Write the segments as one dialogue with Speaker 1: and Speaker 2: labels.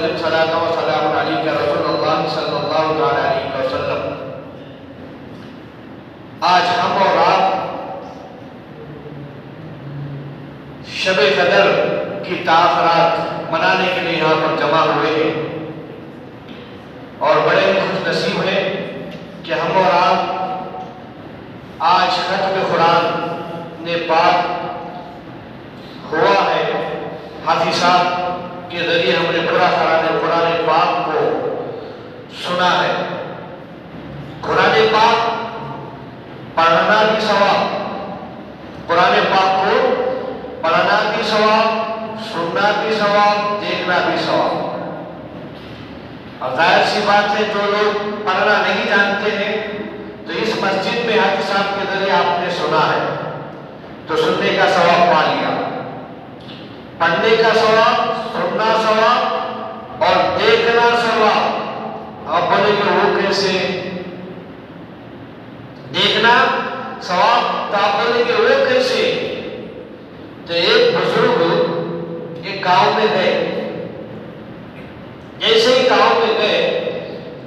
Speaker 1: وسلم صلاۃ و سلام علیک رسول اللہ صلی اللہ علیہ وسلم۔ آج ہم اور آپ شب قدر کی تاخیرات منانے کے لیے یہاں پر جمع ہوئے ہیں، اور بڑے خوش نصیب ہیں کہ ہم اور آپ آج ختم قرآن نے پاک ہوا ہے، حافظ صاحب کے ذریعے ہم نے پورا قرآن پاک کو سنا ہے۔ قرآن پاک پڑھنا بھی ثواب، قرآن پاک کو پڑھنا بھی ثواب، سننا بھی ثواب، دیکھنا بھی ثواب۔ اور ظاہر سی بات ہے جو لوگ پڑھنا نہیں جانتے ہیں تو اس مسجد میں حافظ صاحب کے ذریعے آپ نے سنا ہے تو سننے کا ثواب پا لیا، پڑھنے کا ثواب، سننا ثواب اور دیکھنا ثواب۔ آپ بولیں گے وہ کیسے؟ دیکھنا ثواب تو آپ بولیں گے وہ کیسے؟ تو ایک بزرگ ایک گاؤں میں گئے، جیسے ہی گاؤں میں گئے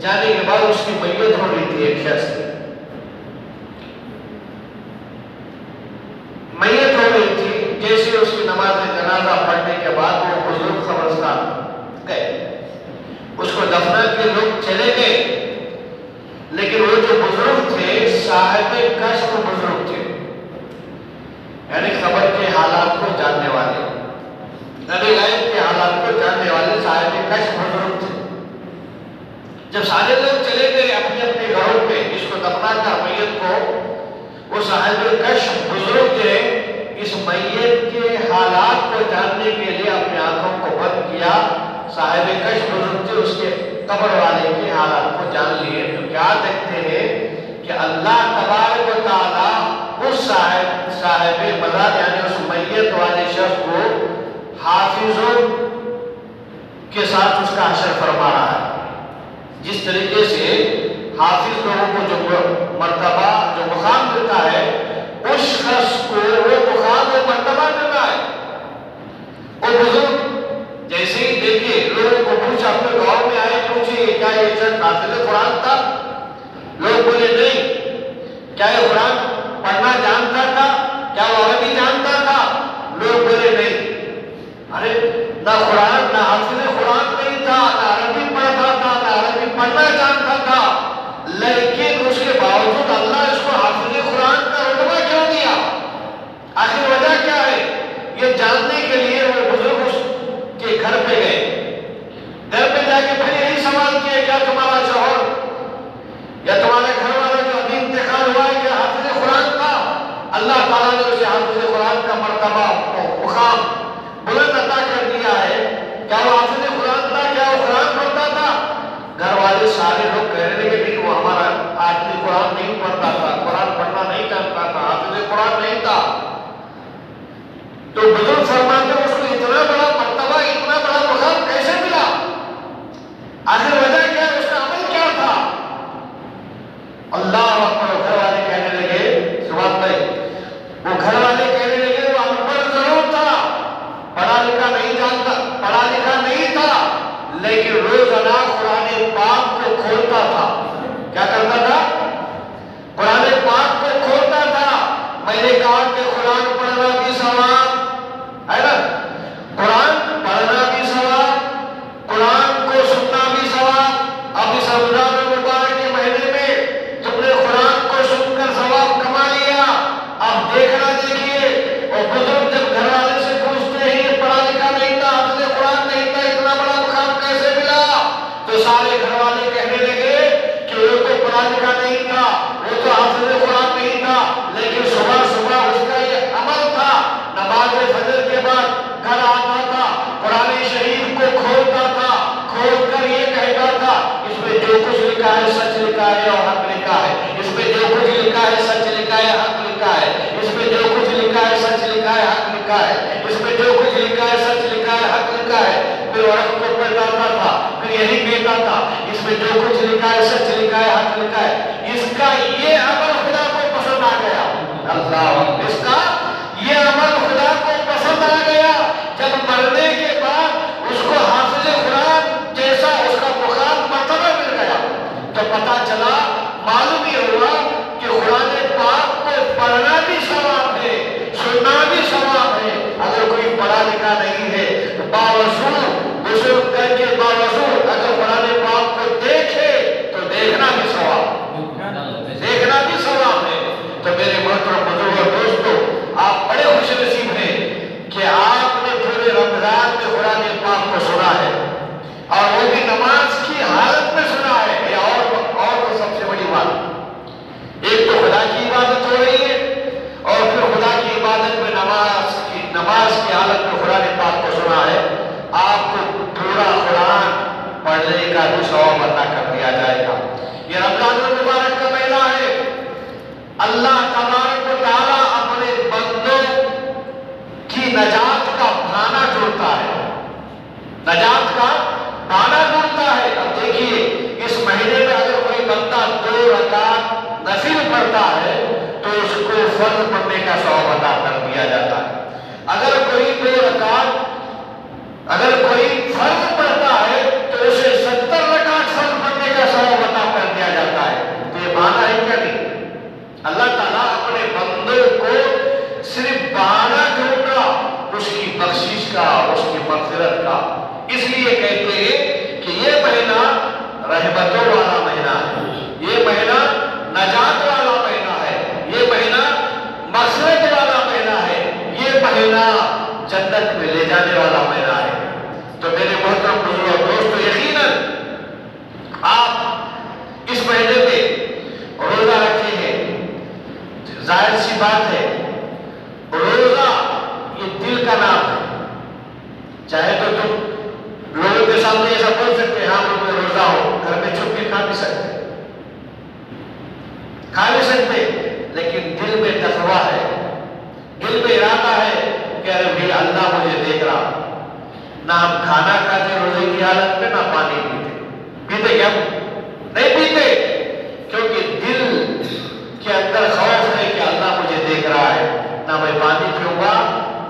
Speaker 1: جانے کے بعد اس کی میت ہو رہی تھی، ایک شخص میت ہو رہی تھی۔ جیسے اس کی نماز جنازہ پڑھنے کے بعد وہ بزرگ قبرستان گئے، اس کو دفنا کے لوگ چلے گئے، لیکن وہ جو بزرگ تھے صاحب کشف بزرگ تھے، یعنی قبر کے حالات کو جاننے والے، نبی غیب کے حالات کو جاننے والے صاحب کشف بزرگ تھے۔ جب سارے لوگ چلے گئے اپنے اپنے گھروں پہ اس کو دفنا کر میت کو، وہ صاحب کشف بزرگ تھے، اس میت کے حالات کو جاننے کے لیے اپنے آنکھوں کو بند کیا۔ صاحب کشف بزرگ تھے، اس کے قبر والے کے حالات کو جان لیے تو کیا دیکھتے ہیں کہ اللہ تبارک و تعالیٰ اس صاحب مزار یعنی اس میت والے شخص کو حافظوں کے ساتھ اس کا حشر فرما رہا ہے۔ جس طریقے سے حافظ لوگوں کو جو مرتبہ جو مقام ملتا ہے، اس شخص کو وہ مقام و مرتبہ ملتا ہے۔ وہ بزرگ جیسے ہی دیکھے لوگوں کو پوچھا، اپنے گاؤں میں آئے پوچھے کیا یہ شخص حافظ قرآن تھا؟ لوگ بولے نہیں۔ کیا یہ قرآن پڑھنا جانتا تھا؟ کیا وہ عربی جانتا تھا؟ لوگ بولے نہیں۔ ارے نہ قرآن نہ حافظ قرآن نہیں تھا، نہ عربی پڑھتا تھا، نہ عربی پڑھنا جانتا تھا، لیکن اس کے باوجود اللہ اس کو حافظ قرآن کا رتبہ کیوں دیا؟ آخر وجہ کیا ہے؟ یہ جاننے کے لیے وہ بزرگ اس کے گھر پہ گئے، گھر پہ جا کے پھر یہی سوال کیا کیا تمہارا شوہر یا تمہارے گھر والا جو ابھی انتقال ہوا ہے کیا حافظ قرآن تھا؟ اللہ تعالیٰ نے اسے حافظ قرآن کا مرتبہ مقام بلند عطا کر دیا ہے۔ کیا وہ حافظ قرآن تھا؟ کیا وہ قرآن پڑھتا تھا؟ گھر والے سارے لوگ کہنے لگے کہ وہ ہمارا آدمی قرآن نہیں پڑھتا تھا، قرآن پڑھنا نہیں جانتا تھا، حافظ قرآن نہیں تھا۔ تو بزرگ فرماتے ہیں اس کو اتنا بڑا مرتبہ، اتنا بڑا مقام کیسے ملا؟ آخر وجہ کیا ہے؟ اس کا عمل کیا تھا؟ اللہ اکبر۔ گھر والے کہنے لگے، سبحان اللہ، وہ گھر والے کہنے لگے وہ ان پڑھ ضرور تھا، پڑھا لکھا نہیں جانتا، پڑھا لکھا نہیں تھا، لیکن روزانہ قرآن پاک کو کھولتا تھا۔ کیا کرتا تھا؟ قرآن پاک کو کھولتا تھا۔ میں نے کہا کہ قرآن پڑھنا بھی ثواب ہے نا، قرآن پڑھنا بھی ثواب، قرآن کو سننا بھی ثواب۔ اب اس رمضان المبارک کے مہینے میں تم نے قرآن کو سن کر ثواب کما لیا، اب دیکھنا دیکھیے۔ اور بزرگ جب گھر والے سے پوچھتے ہیں یہ پڑھا لکھا نہیں تھا، حافظ قرآن نہیں تھا، اتنا بڑا مقام کیسے ملا؟ تو سارے گھر والے کہنے لگے کہ وہ تو پڑھا لکھا نہیں تھا، وہ تو حافظ قرآن نہیں تھا، لیکن صبح صبح اس کا یہ عمل تھا، نماز فجر کے بعد گھر آتا تھا، قرآن شریف کو کھولتا تھا، کھول کر یہ کہتا تھا اس میں جو کچھ لکھا ہے سچ لکھا ہے اور حق لکھا ہے، اس میں جو کچھ لکھا ہے سچ لکھا ہے حق لکھا ہے، اس میں جو کچھ لکھا ہے سچ لکھا ہے حق لکھا ہے، اس میں جو کچھ لکھا ہے سچ لکھا ہے حق لکھا ہے۔ پھر ورق کو پلٹاتا تھا، پھر یہی کہتا تھا اس میں جو کچھ لکھا ہے سچ لکھا ہے حق لکھا ہے۔ اس کا یہ عمل خدا کو پسند آ گیا۔ اللہ، اس کا یہ عمل خدا کو پسند آ گیا۔ جب مرنے کے بعد اس کو حافظ قرآن غسل کر کے باوضو اگر قرآن پاک کو دیکھے تو دیکھنا بھی ثواب ہے۔ تو میرے محترم بزرگ اور دوستو، آپ بڑے خوش نصیب ہیں کہ آپ نے پورے رمضان میں قرآن پاک کو سنا ہے، اور وہ بھی نماز کی حالت میں سنا ہے۔ یہ اور تو سب سے بڑی بات، ایک تو خدا کی عبادت ہو رہی ہے، اور پھر خدا کی عبادت میں نماز کی حالت میں قرآن پاک کو سنا ہے۔ آپ کو پورا قرآن پڑھنے کا بھی ثواب عطا کر دیا جائے گا۔ یہ رمضان المبارک کا مہینہ ہے، اللہ تبارک و تعالیٰ اپنے بندوں کی نجات کا بہانہ ڈھونڈتا ہے، نجات کا بہانہ ڈھونڈتا ہے۔ اب دیکھیے، اس مہینے میں اگر کوئی بندہ 2 رکعت نفل پڑھتا ہے تو اس کو فرض پڑھنے کا ثواب عطا کر دیا جاتا ہے۔ اگر کوئی 2 رکعت اگر کوئی فرض پڑھتا ہے تو اسے 70 رکعت فرض پڑھنے کا ثواب عطا کر دیا جاتا ہے۔ تو یہ بہانہ ہے کیا نہیں؟ اللہ تعالیٰ اپنے بندوں کو صرف بہانہ ڈھونڈ رہا اس کی بخشش کا، اس کی مغفرت کا۔ اس لیے کہتے ہیں کہ یہ مہینہ رحمتوں والا مہینہ ہے، یہ مہینہ نجات والا مہینہ ہے، یہ مہینہ مغفرت والا مہینہ ہے، یہ مہینہ جنت میں لے جانے والا مہینہ ہے۔ تو میرے محترم بزرگ اور دوستو، یقیناً آپ اس مہینے میں روزہ رکھے ہیں، ظاہر سی بات ہے روزہ یہ دل کا نام ہے۔ چاہے تو تم لوگوں کے سامنے ایسا بول سکتے ہیں، ہاں میں روزہ ہو، گھر میں چھپ کے کھا بھی سکتے، لیکن دل میں تقویٰ ہے، دل میں ارادہ ہے کہ ارے بھائی اللہ مجھے دیکھ رہا۔ نہ ہم کھانا کھاتے روزے کی حالت میں، نہ پانی پیتے کیا؟ نہیں پیتے، کیونکہ دل کے اندر خوف ہے کہ اللہ مجھے دیکھ رہا ہے۔ نہ میں پانی پیوں گا،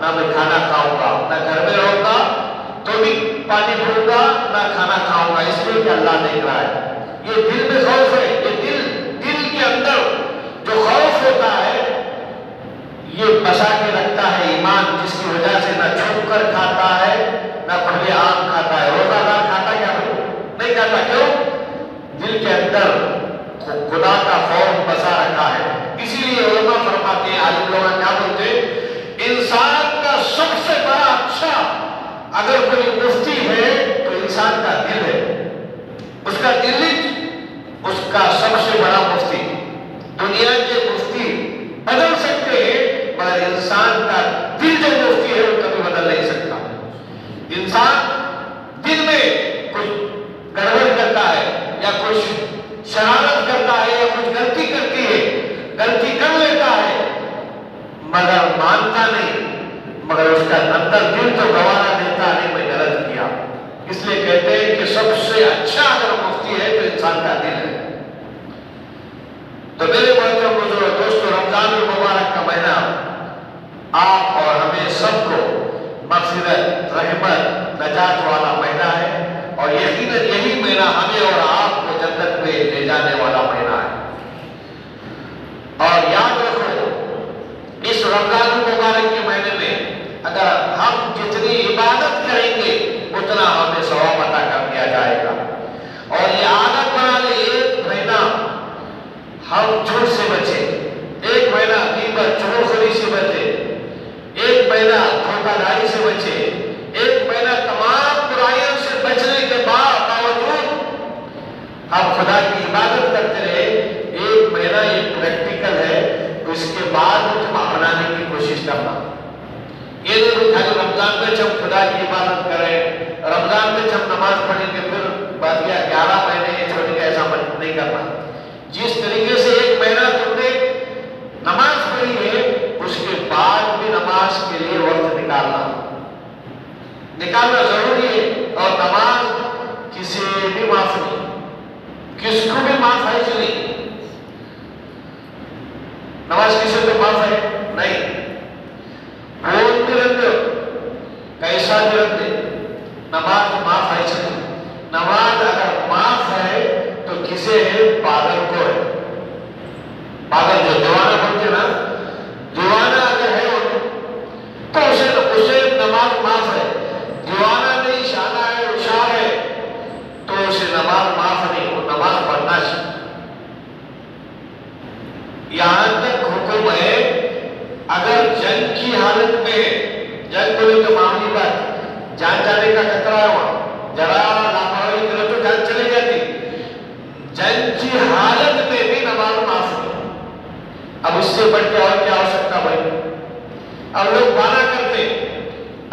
Speaker 1: نہ میں کھانا کھاؤں گا، نہ گھر میں رہوں گا تو بھی پانی پیوں گا، نہ کھانا کھاؤں گا، اس لیے کہ اللہ دیکھ رہا ہے۔ یہ دل میں خوف ہے، یہ دل کے اندر جو خوف ہوتا ہے یہ بسا کے رکھتا ہے ایمان، جس کی وجہ سے نہ چھپ کر کھاتا ہے نہ کھلے عام کھاتا ہے۔ روزہ دار کھاتا کیا نہیں کھاتا، کیوں؟ دل کے اندر خدا کا خوف بسا رکھا ہے۔ اسی لیے علماء فرماتے ہیں، عالم لوگ کیا بولتے ہیں، انسان کا سب سے بڑا اچھا اگر کوئی مفتی ہے تو انسان کا دل ہے، اس کا دل اس کا سب سے بڑا مفتی۔ دنیا کے مفتی بدل سکتے ہیں مگر انسان کا دل جو مفتی ہے وہ کبھی بدل نہیں سکتا۔ انسان دل میں کچھ گڑبڑ کرتا ہے یا کچھ شرارت کرتا ہے یا کچھ غلطی کرتی ہے، غلطی کر لیتا ہے مگر مانتا نہیں، مگر اس کا اندر دل تو گوارا دیتا نہیں میں غلط کیا۔ اس لیے کہتے ہیں کہ سب سے اچھا اگر مفتی ہے تو انسان کا دل ہے۔ تو میرے محترم بزرگ دوستو، رمضان المبارک کا مہینہ آپ اور ہمیں سب کو مغفرت، رحمت، نجات والا مہینہ ہے، اور یقیناً یہی مہینہ ہمیں اور آپ کو جنت میں لے جانے والا مہینہ ہے۔ اور یاد رکھو، اس رمضان المبارک کے مہینے میں اگر ہم جتنی عبادت کریں گے اتنا ہمیں ثواب عطا کر دیا جائے گا۔ اور یہ عادت بنا لے، ایک مہینہ ہم جھوٹ سے بچے، ایک مہینہ غیبت چغلخوری سے بچے، ایک مہینہ دھوکہ داری سے بچے، ایک مہینہ تمام برائیوں سے بچنے کے باوجود ہم خدا کی عبادت کرتے رہے۔ ایک مہینہ یہ پریکٹیکل ہے، اس کے بعد تم اپنانے کی کوشش کرنا۔ یہ نہیں خالی رمضان میں جب خدا کی عبادت کریں، رمضان میں جب نماز پڑھیں گے پھر بعد 11 مہینے چھوڑ کے ایسا نہیں کرنا۔ جس طریقے سے ایک مہینہ تم نے نماز پڑھی ہے اس کے بعد بھی نماز کے لیے وقت نکالنا ضروری ہے۔ اور نماز کسی بھی معاف نہیں، کس کو بھی معاف ہے کہ نہیں؟ نماز کسی کو معاف ہے نہیں، بول بھی رہتے ہو کیسا بھی رہتے، نماز معاف ہے کہ نہیں؟ نماز اگر معاف ہے تو کسے ہے؟ پاگل کو ہے۔ پاگل جو دیوانہ بنتے نا، دیوانہ اگر ہے تو اسے نماز معاف ہے۔ دیوانہ نہیں، شانہ ہے، نماز معاف نہیں، وہ نماز پڑھنا چاہیے۔ یہاں تک حکم ہے اگر جنگ کی حالت میں، جنگ بولے تو معمولی بات، جان جانے کا خطرہ ہوا، ذرا لاپرواہی کرو تو جان چلی جاتی، جنگ کی حالت میں بھی نماز معاف نہیں۔ اب اس سے بڑھ کے اور کیا ہو سکتا بھائی؟ اب لوگ مانا کرتے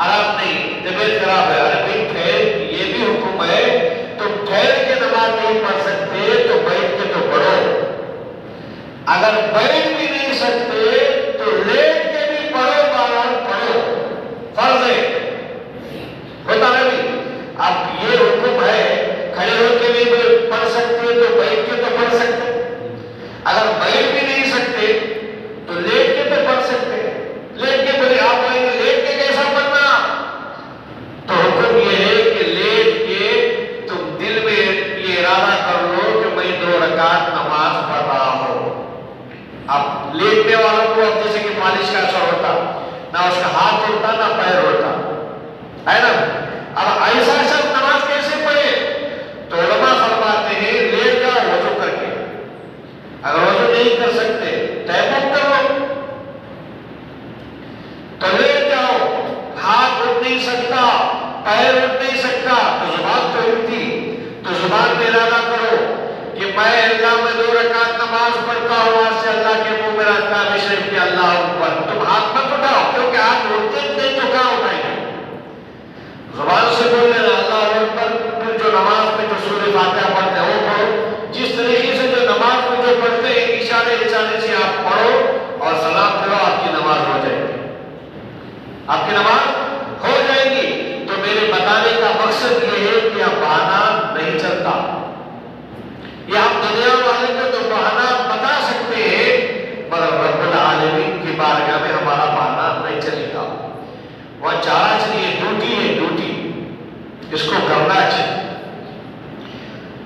Speaker 1: آرام نہیں، طبیعت خراب ہے، ارے بھائی ٹھہر، یہ بھی حکم ہے، تم ٹھہر کے نماز نہیں پڑھ سکتے تو بیٹھ کے تو پڑھو، اگر بیٹھ بھی نہیں سکتے تو لیٹ کے بھی پڑھو، باران پڑھو، فرض ہے، ہوتا نہیں۔ اب یہ حکم ہے، کھڑے ہو کے بھی پڑھ سکتے تو بیٹھ کے تو پڑھ سکتے، اگر بیٹھ بھی نہیں سکتے تو لیٹ کے تو پڑھ سکتے۔ لیٹ کے بولے آپ بولیں گے لیٹ کے کیسا پڑھنا؟ تو حکم یہ ہے کہ لیٹ کے تم دل میں یہ ارادہ کر لو کہ میں 2 رکعت نماز پڑھ رہا ہوں۔ اب لیٹنے والوں کو اب جیسے کہ مالش کا اثر ہوتا، نہ اس کا ہاتھ ہوتا نہ پیر ہوتا ہے نا، اب ایسا شخص نماز کیسے پڑھے؟ تو علماء فرماتے ہیں لیٹ جاؤ وضو کر کے، اگر وضو نہیں کر سکتے تیمم کر لو، تو لیٹ جاؤ، ہاتھ اٹھ نہیں سکتا، پیر اٹھ نہیں سکتا تو زبان تو اٹھتی، تو زبان میں ارادہ کرو کہ میں اللہ میں 2 رکعت نماز پڑھتا ہوں، آج سے اللہ کے منہ میں کعبہ شریف کے اللہ اکبر، تم ہاتھ مت اٹھاؤ کیونکہ ہاتھ اٹھتے نہیں تو کہاں اٹھائیں گے، زبان سے بول لینا اللہ اکبر، پھر جو نماز میں جو سورہ فاتحہ پڑھتے ہیں وہ پڑھو، جس طریقے سے جو نماز میں جو پڑھتے ہیں اشارے سے آپ پڑھو اور سلام پھرو، آپ کی نماز ہو جائے گی، آپ کی نماز ہو جائے گی۔ تو میرے بتانے کا مقصد یہ ہے کہ اب بہانہ نہیں چلتا، یہ ہم دنیا والے کو تو بہانہ بتا سکتے ہیں مگر رب العالمین کی بارگاہ میں ہمارا بہانہ نہیں چلے گا، وہاں چارہ چلیے، ڈیوٹی ہے، ڈیوٹی اس کو کرنا چاہیے،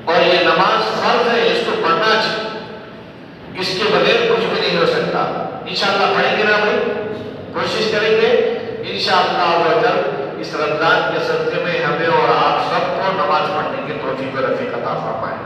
Speaker 1: اور یہ نماز فرض ہے، اس کو پڑھنا چاہیے، اس کے بغیر کچھ بھی نہیں ہو سکتا۔ انشاءاللہ پڑھیں گے نا بھائی، کوشش کریں گے انشاءاللہ اس رمضان کے صدقے میں ہمیں اور آپ سب کو نماز پڑھنے کی توفیق و رفیق عطا فرمائے۔